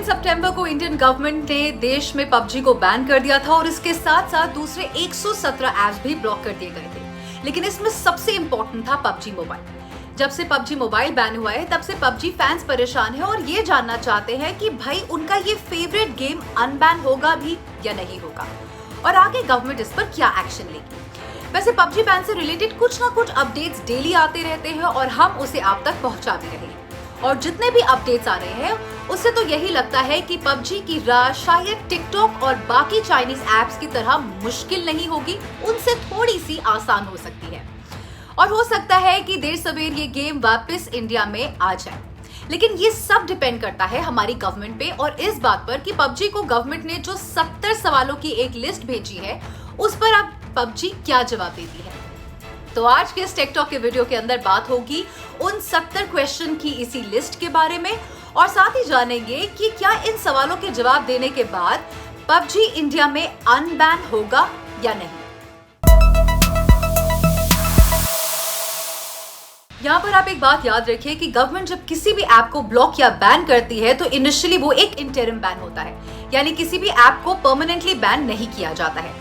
सितंबर को Indian government ने देश में पबजी को बैन कर दिया था और इसके साथ साथ दूसरे 117 ऐप्स भी ब्लॉक कर दिए गए थे। लेकिन इसमें सबसे इंपॉर्टेंट था पबजी मोबाइल। जब से पबजी मोबाइल बैन हुआ है तब से पबजी फैंस परेशान है और ये जानना चाहते हैं कि भाई उनका ये फेवरेट गेम अनबैन होगा भी या नहीं होगा और आगे गवर्नमेंट इस पर क्या एक्शन लेगी। वैसे पबजी बैन से रिलेटेड कुछ ना कुछ अपडेट्स डेली आते रहते हैं और हम उसे आप तक पहुंचा भी रहे हैं। और जितने भी अपडेट्स आ रहे हैं उससे तो यही लगता है कि पबजी की राह शायद टिकटॉक और बाकी चाइनीज ऐप्स की तरह मुश्किल नहीं होगी, उनसे थोड़ी सी आसान हो सकती है और हो सकता है कि देर सवेर ये गेम वापस इंडिया में आ जाए। लेकिन ये सब डिपेंड करता है हमारी गवर्नमेंट पे और इस बात पर कि पबजी को गवर्नमेंट ने जो 70 सवालों की एक लिस्ट भेजी है उस पर अब पबजी क्या जवाब देती है। तो आज के इस टेक टॉक के वीडियो के अंदर बात होगी उन 70 क्वेश्चन की इसी लिस्ट के बारे में और साथ ही जानेंगे कि क्या इन सवालों के जवाब देने के बाद पबजी इंडिया में अनबैन होगा या नहीं। यहाँ पर आप एक बात याद रखिए कि गवर्नमेंट जब किसी भी ऐप को ब्लॉक या बैन करती है तो इनिशियली वो एक इंटरिम बैन होता है, यानी किसी भी ऐप को परमानेंटली बैन नहीं किया जाता है।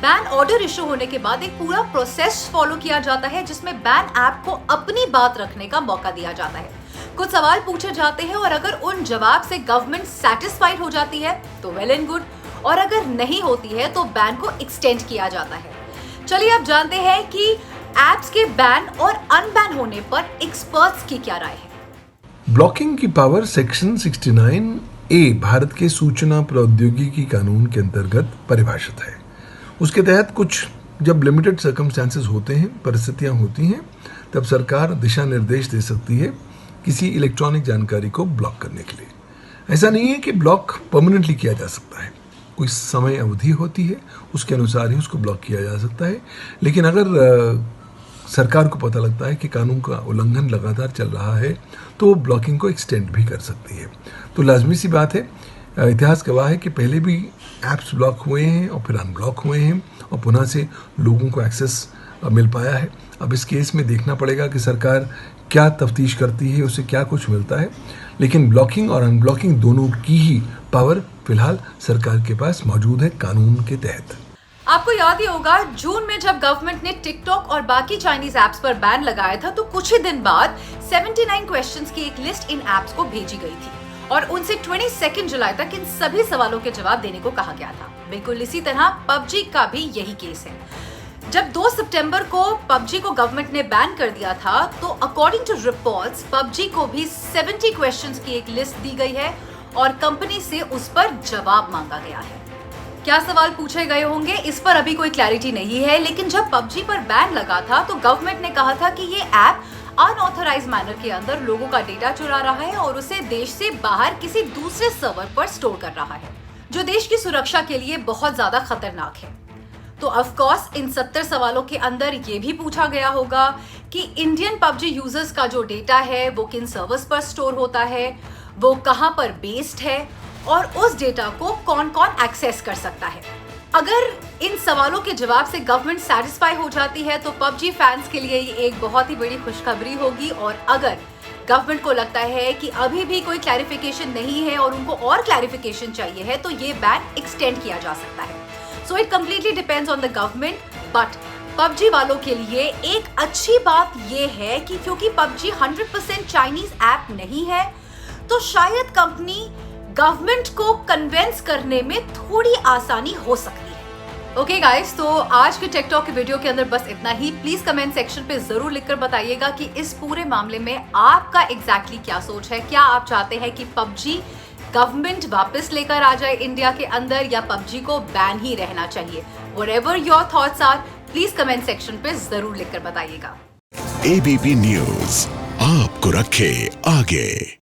बैन ऑर्डर इशू होने के बाद एक पूरा प्रोसेस फॉलो किया जाता है जिसमें बैन ऐप को अपनी बात रखने का मौका दिया जाता है। कुछ सवाल पूछे जाते हैं और अगर उन जवाब से गवर्नमेंट सैटिस्फाइड हो जाती है तो वेल एंड गुड, और अगर नहीं होती है तो बैन को एक्सटेंड किया जाता है। चलिए अब जानते हैं कि ऐप्स के बैन और अनबैन होने पर एक्सपर्ट्स की क्या राय है। ब्लॉकिंग की पावर सेक्शन 69A भारत के सूचना प्रौद्योगिकी कानून के अंतर्गत परिभाषित है। उसके तहत कुछ जब लिमिटेड सर्कमस्टेंसेस होते हैं, परिस्थितियां होती हैं, तब सरकार दिशा निर्देश दे सकती है किसी इलेक्ट्रॉनिक जानकारी को ब्लॉक करने के लिए। ऐसा नहीं है कि ब्लॉक परमानेंटली किया जा सकता है, कोई समय अवधि होती है उसके अनुसार ही उसको ब्लॉक किया जा सकता है। लेकिन अगर सरकार को पता लगता है कि कानून का उल्लंघन लगातार चल रहा है तो वो ब्लॉकिंग को एक्सटेंड भी कर सकती है। तो लाजमी सी बात है, इतिहास गवाह है कि पहले भी ऐप्स ब्लॉक हुए हैं और फिर अनब्लॉक हुए हैं और पुनः से लोगों को एक्सेस मिल पाया है। अब इस केस में देखना पड़ेगा कि सरकार क्या तफ्तीश करती है, उसे क्या कुछ मिलता है। लेकिन ब्लॉकिंग और अनब्लॉकिंग दोनों की ही पावर फिलहाल सरकार के पास मौजूद है कानून के तहत। आपको याद ही होगा जून में जब गवर्नमेंट ने टिकटॉक और बाकी चाइनीज ऐप्स पर बैन लगाया था तो कुछ ही दिन बाद 79 क्वेश्चंस की एक लिस्ट इन ऐप्स को भेजी गई थी और उनसे 22 जुलाई तक इन सभी सवालों के जवाब देने को कहा गया था। बिल्कुल इसी तरह पबजी का भी यही केस है। जब 2 सितंबर को पबजी को गवर्नमेंट ने बैन कर दिया था तो अकॉर्डिंग टू रिपोर्ट्स पबजी को भी 70 क्वेश्चंस की एक लिस्ट दी गई है और कंपनी से उस पर जवाब मांगा गया है। क्या सवाल पूछे गए होंगे इस पर अभी कोई क्लैरिटी नहीं है, लेकिन जब पबजी पर बैन लगा था तो गवर्नमेंट ने कहा था कि ये ऐप अनऑथराइज्ड मैनर के अंदर लोगों का डेटा चुरा रहा है और उसे देश से बाहर किसी दूसरे सर्वर पर स्टोर कर रहा है, जो देश की सुरक्षा के लिए बहुत ज्यादा खतरनाक है। तो ऑफ कोर्स इन 70 सवालों के अंदर ये भी पूछा गया होगा कि इंडियन पबजी यूजर्स का जो डेटा है वो किन सर्वर्स पर स्टोर होता है, वो कहां पर बेस्ड है और उस डेटा को कौन कौन एक्सेस कर सकता है। अगर इन सवालों के जवाब से गवर्नमेंट सैटिस्फाई हो जाती है तो पबजी फैंस के लिए ये एक बहुत ही बड़ी खुशखबरी होगी और अगर गवर्नमेंट को लगता है कि अभी भी कोई क्लैरिफिकेशन नहीं है और उनको और क्लैरिफिकेशन चाहिए है तो ये बैन एक्सटेंड किया जा सकता है। So it completely depends on the government, but PUBG वालों के लिए एक अच्छी बात ये है कि क्योंकि पबजी 100% चाइनीज ऐप नहीं है तो शायद कंपनी गवर्नमेंट को कन्विंस करने में थोड़ी आसानी हो सकती है। ओके गाइस, तो आज के टेक टॉक के वीडियो के अंदर बस इतना ही। प्लीज कमेंट सेक्शन पे जरूर लिखकर बताइएगा कि इस पूरे मामले में आपका एग्जैक्टली क्या सोच है। क्या आप चाहते हैं कि पबजी गवर्नमेंट वापस लेकर आ जाए इंडिया के अंदर या पबजी को बैन ही रहना चाहिए? Whatever your thoughts are, please comment section पे जरूर लिखकर बताइएगा। एबीपी न्यूज आपको रखे आगे।